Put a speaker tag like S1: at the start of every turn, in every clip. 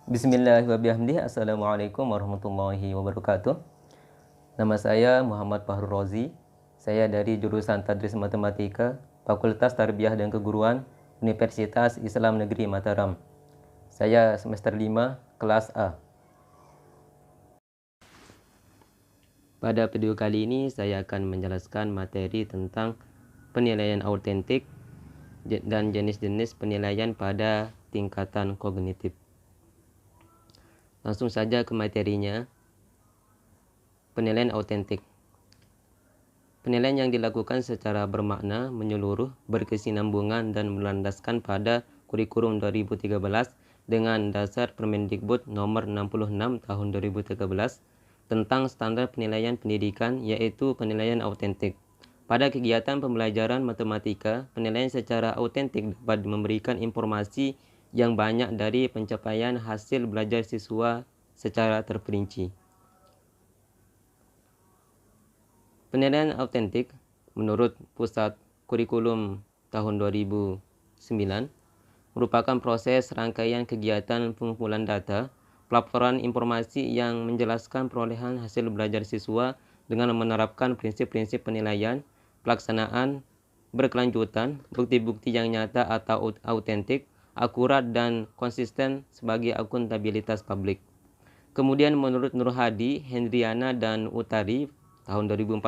S1: Bismillahirrahmanirrahim. Assalamualaikum warahmatullahi wabarakatuh. Nama saya Muhammad Fahrul Rozi. Saya dari jurusan Tadris Matematika, Fakultas Tarbiyah dan Keguruan, Universitas Islam Negeri Mataram. Saya semester 5, kelas A. Pada video kali ini saya akan menjelaskan materi tentang penilaian autentik dan jenis-jenis penilaian pada tingkatan kognitif. Langsung saja ke materinya. Penilaian autentik. Penilaian yang dilakukan secara bermakna, menyeluruh, berkesinambungan dan berlandaskan pada kurikulum 2013 dengan dasar Permendikbud nomor 66 tahun 2013 tentang standar penilaian pendidikan, yaitu penilaian autentik. Pada kegiatan pembelajaran matematika, penilaian secara autentik dapat memberikan informasi yang banyak dari pencapaian hasil belajar siswa secara terperinci. Penilaian autentik menurut Pusat Kurikulum tahun 2009 merupakan proses rangkaian kegiatan pengumpulan data, pelaporan informasi yang menjelaskan perolehan hasil belajar siswa dengan menerapkan prinsip-prinsip penilaian, pelaksanaan berkelanjutan, bukti-bukti yang nyata atau autentik, akurat dan konsisten sebagai akuntabilitas publik. Kemudian menurut Nur Hadi, Hendriana dan Utari tahun 2014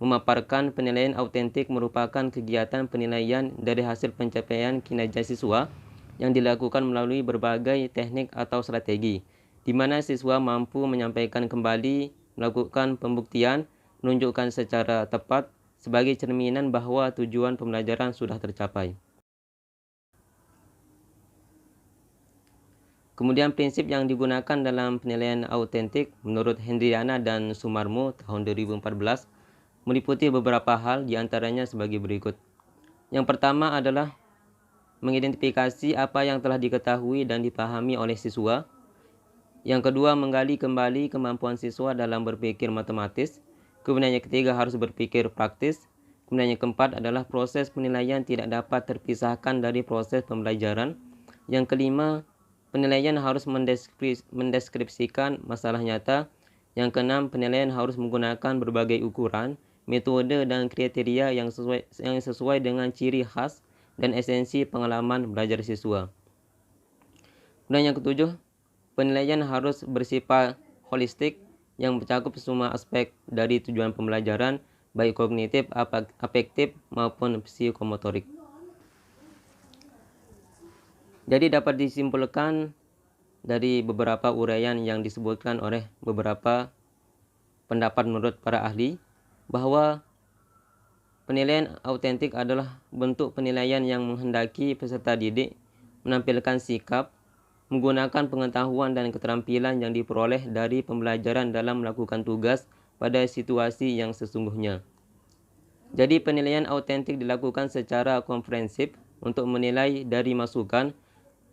S1: memaparkan penilaian autentik merupakan kegiatan penilaian dari hasil pencapaian kinerja siswa yang dilakukan melalui berbagai teknik atau strategi, di mana siswa mampu menyampaikan kembali, melakukan pembuktian, menunjukkan secara tepat sebagai cerminan bahwa tujuan pembelajaran sudah tercapai. Kemudian prinsip yang digunakan dalam penilaian autentik menurut Hendriana dan Sumarmo tahun 2014 meliputi beberapa hal, diantaranya sebagai berikut. Yang pertama adalah mengidentifikasi apa yang telah diketahui dan dipahami oleh siswa. Yang kedua, menggali kembali kemampuan siswa dalam berpikir matematis. Kemudian yang ketiga, harus berpikir praktis. Kemudian yang keempat adalah proses penilaian tidak dapat terpisahkan dari proses pembelajaran. Yang kelima, penilaian harus mendeskripsikan masalah nyata. Yang keenam, penilaian harus menggunakan berbagai ukuran, metode, dan kriteria yang sesuai dengan ciri khas dan esensi pengalaman belajar siswa. Dan yang ketujuh, penilaian harus bersifat holistik yang mencakup semua aspek dari tujuan pembelajaran, baik kognitif, afektif, maupun psikomotorik. Jadi dapat disimpulkan dari beberapa uraian yang disebutkan oleh beberapa pendapat menurut para ahli bahwa penilaian autentik adalah bentuk penilaian yang menghendaki peserta didik menampilkan sikap, menggunakan pengetahuan dan keterampilan yang diperoleh dari pembelajaran dalam melakukan tugas pada situasi yang sesungguhnya. Jadi penilaian autentik dilakukan secara komprehensif untuk menilai dari masukan,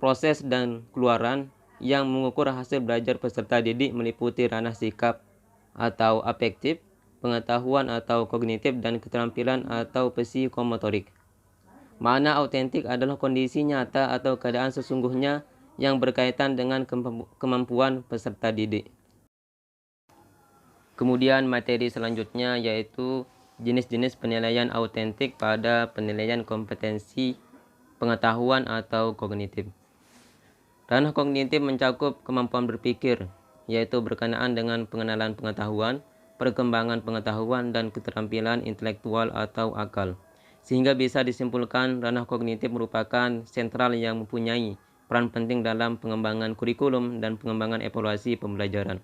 S1: proses dan keluaran yang mengukur hasil belajar peserta didik meliputi ranah sikap atau afektif, pengetahuan atau kognitif, dan keterampilan atau psikomotorik. Makna autentik adalah kondisi nyata atau keadaan sesungguhnya yang berkaitan dengan kemampuan peserta didik. Kemudian materi selanjutnya yaitu jenis-jenis penilaian autentik pada penilaian kompetensi pengetahuan atau kognitif. Ranah kognitif mencakup kemampuan berpikir, yaitu berkenaan dengan pengenalan pengetahuan, perkembangan pengetahuan, dan keterampilan intelektual atau akal. Sehingga bisa disimpulkan ranah kognitif merupakan sentral yang mempunyai peran penting dalam pengembangan kurikulum dan pengembangan evaluasi pembelajaran.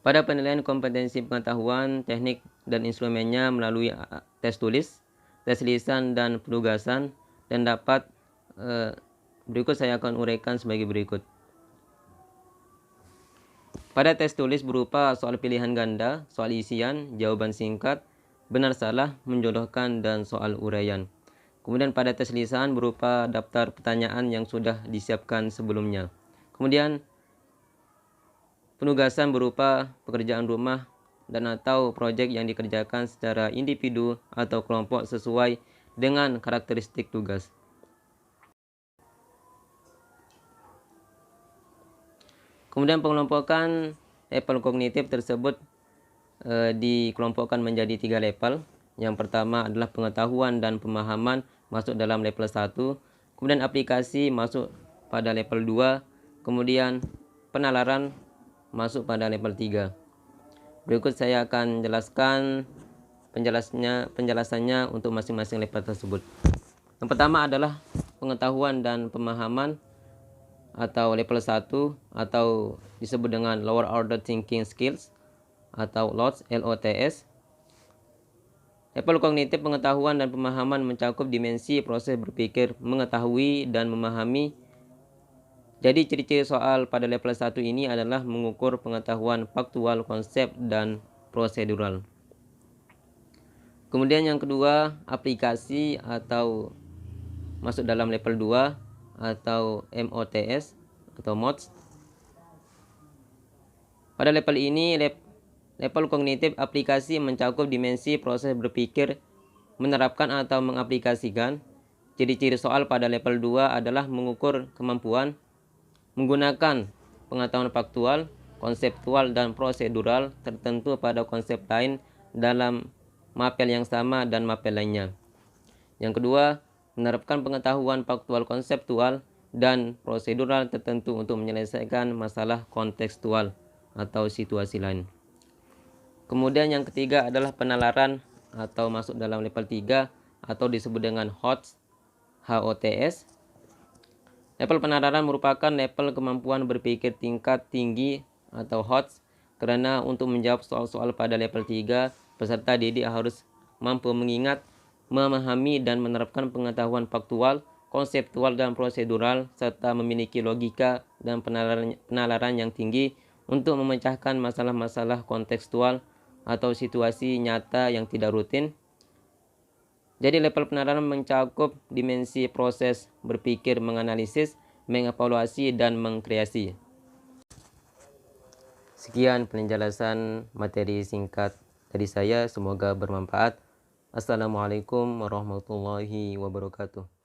S1: Pada penilaian kompetensi pengetahuan, teknik dan instrumennya melalui tes tulis, tes lisan, dan penugasan, dan dapat berikut saya akan uraikan sebagai berikut. Pada tes tulis berupa soal pilihan ganda, soal isian, jawaban singkat, benar salah, menjodohkan, dan soal uraian. Kemudian pada tes lisan berupa daftar pertanyaan yang sudah disiapkan sebelumnya. Kemudian penugasan berupa pekerjaan rumah dan atau proyek yang dikerjakan secara individu atau kelompok sesuai dengan karakteristik tugas. Kemudian pengelompokan level kognitif tersebut dikelompokkan menjadi 3 level. Yang pertama adalah pengetahuan dan pemahaman masuk dalam level 1, kemudian aplikasi masuk pada level 2, kemudian penalaran masuk pada level 3. Berikut saya akan jelaskan penjelasannya untuk masing-masing level tersebut. Yang pertama adalah pengetahuan dan pemahaman atau level 1 atau disebut dengan lower order thinking skills atau LOTS, LOTS. Level kognitif pengetahuan dan pemahaman mencakup dimensi proses berpikir, mengetahui dan memahami. Jadi ciri-ciri soal pada level 1 ini adalah mengukur pengetahuan faktual, konsep dan prosedural. Kemudian yang kedua, aplikasi atau masuk dalam level 2 atau MOTS atau MOTS. Pada level ini, level kognitif aplikasi mencakup dimensi proses berpikir, menerapkan atau mengaplikasikan. Ciri-ciri soal pada level 2 adalah mengukur kemampuan, menggunakan pengetahuan faktual, konseptual dan prosedural tertentu pada konsep lain dalam mapel yang sama dan mapel lainnya. Yang kedua, menerapkan pengetahuan faktual konseptual dan prosedural tertentu untuk menyelesaikan masalah kontekstual atau situasi lain. Kemudian yang ketiga adalah penalaran atau masuk dalam level 3 atau disebut dengan HOTS. Level penalaran merupakan level kemampuan berpikir tingkat tinggi atau HOTS, karena untuk menjawab soal-soal pada level 3, peserta didik harus mampu mengingat, memahami dan menerapkan pengetahuan faktual, konseptual dan prosedural, serta memiliki logika dan penalaran yang tinggi untuk memecahkan masalah-masalah kontekstual atau situasi nyata yang tidak rutin. Jadi level penalaran mencakup dimensi proses berpikir, menganalisis, mengevaluasi, dan mengkreasi. Sekian penjelasan materi singkat dari saya, semoga bermanfaat. Assalamualaikum warahmatullahi wabarakatuh.